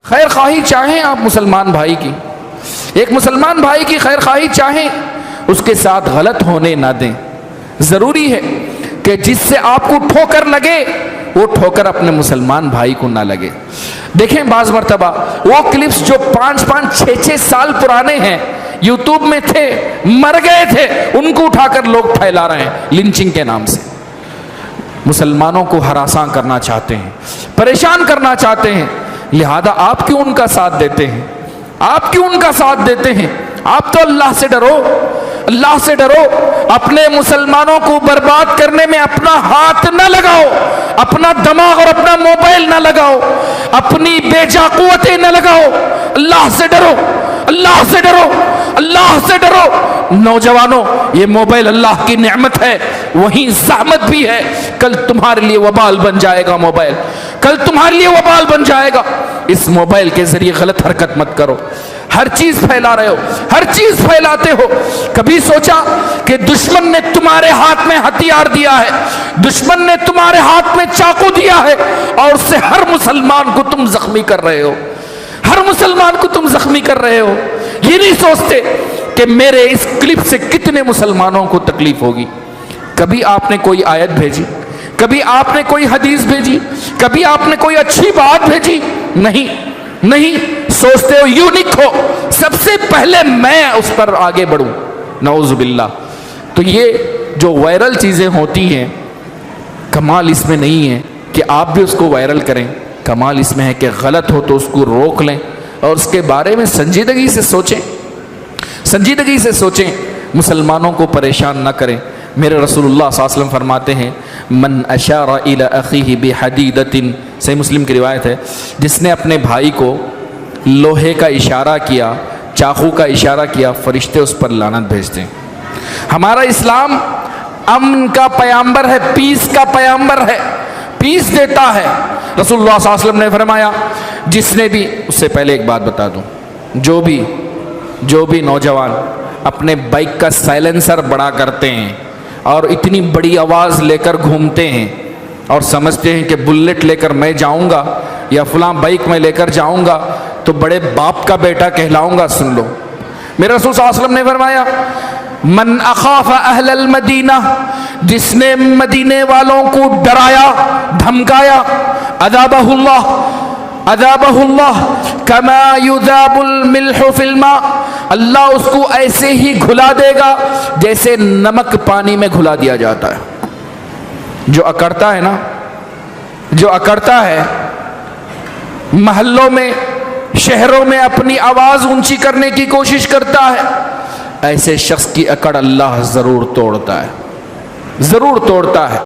خیر خواہی چاہیں آپ مسلمان بھائی کی، ایک مسلمان بھائی کی خیر خواہی چاہیں، اس کے ساتھ غلط ہونے نہ دیں۔ ضروری ہے کہ جس سے آپ کو ٹھوکر لگے وہ ٹھوکر اپنے مسلمان بھائی کو نہ لگے۔ دیکھیں بعض مرتبہ وہ کلپس جو 5-6 سال پرانے ہیں، یوٹیوب میں تھے، مر گئے تھے، ان کو اٹھا کر لوگ پھیلا رہے ہیں لنچنگ کے نام سے۔ مسلمانوں کو ہراساں کرنا چاہتے ہیں، پریشان کرنا چاہتے ہیں، لہذا آپ کیوں ان کا ساتھ دیتے ہیں؟ آپ کیوں ان کا ساتھ دیتے ہیں؟ آپ تو اللہ سے ڈرو، اللہ سے ڈرو۔ اپنے مسلمانوں کو برباد کرنے میں اپنا ہاتھ نہ لگاؤ، اپنا دماغ اور اپنا موبائل نہ لگاؤ، اپنی بے جا قوتیں نہ لگاؤ۔ اللہ سے ڈرو، اللہ سے ڈرو، اللہ سے ڈرو۔ نوجوانوں، یہ موبائل اللہ کی نعمت ہے، وہیں زحمت بھی ہے۔ کل تمہارے لیے وبال بن جائے گا موبائل، کل تمہارے لیے وبال بن جائے گا۔ اس موبائل کے ذریعے غلط حرکت مت کرو۔ ہر چیز پھیلا رہے ہو، ہر چیز پھیلاتے ہو۔ کبھی سوچا کہ دشمن نے تمہارے ہاتھ میں ہتھیار دیا ہے، دشمن نے تمہارے ہاتھ میں چاقو دیا ہے، اور اس سے ہر مسلمان کو تم زخمی کر رہے ہو، ہر مسلمان کو تم زخمی کر رہے ہو۔ یہ نہیں سوچتے کہ میرے اس کلپ سے کتنے مسلمانوں کو تکلیف ہوگی۔ کبھی آپ نے کوئی آیت بھیجی، کبھی آپ نے کوئی حدیث بھیجی، کبھی آپ نے کوئی اچھی بات بھیجی؟ نہیں سوچتے ہو یوں لکھو سب سے پہلے میں اس پر آگے بڑھوں، نعوذ باللہ۔ تو یہ جو وائرل چیزیں ہوتی ہیں، کمال اس میں نہیں ہے کہ آپ بھی اس کو وائرل کریں، کمال اس میں ہے کہ غلط ہو تو اس کو روک لیں اور اس کے بارے میں سنجیدگی سے سوچیں، سنجیدگی سے سوچیں، مسلمانوں کو پریشان نہ کریں۔ میرے رسول اللہ صلی اللہ علیہ وسلم فرماتے ہیں، من اشار الی اخیہ بحدیدۃ، صحیح مسلم کی روایت ہے، جس نے اپنے بھائی کو لوہے کا اشارہ کیا، چاقو کا اشارہ کیا، فرشتے اس پر لعنت بھیجتے ہیں۔ ہمارا اسلام امن کا پیامبر ہے، پیس کا پیامبر ہے، پیس دیتا ہے۔ رسول اللہ صلی اللہ علیہ وسلم نے فرمایا، جس نے بھی، اس سے پہلے ایک بات بتا دوں، جو بھی نوجوان اپنے بائک کا سائلنسر بڑا کرتے ہیں اور اتنی بڑی آواز لے کر گھومتے ہیں اور سمجھتے ہیں کہ بلٹ لے کر میں جاؤں گا یا فلاں بائک میں لے کر جاؤں گا تو بڑے باپ کا بیٹا کہلاؤں گا، سن لو، میرے رسول صلی اللہ علیہ وسلم نے فرمایا، من اخاف اہل المدینہ، جس نے مدینے والوں کو ڈرایا دھمکایا، عذابہ اللہ کما یذاب الملح فی الماء، اللہ اس کو ایسے ہی گھلا دے گا جیسے نمک پانی میں گھلا دیا جاتا ہے۔ جو اکڑتا ہے نا، جو اکڑتا ہے، محلوں میں، شہروں میں اپنی آواز اونچی کرنے کی کوشش کرتا ہے، ایسے شخص کی اکڑ اللہ ضرور توڑتا ہے، ضرور توڑتا ہے۔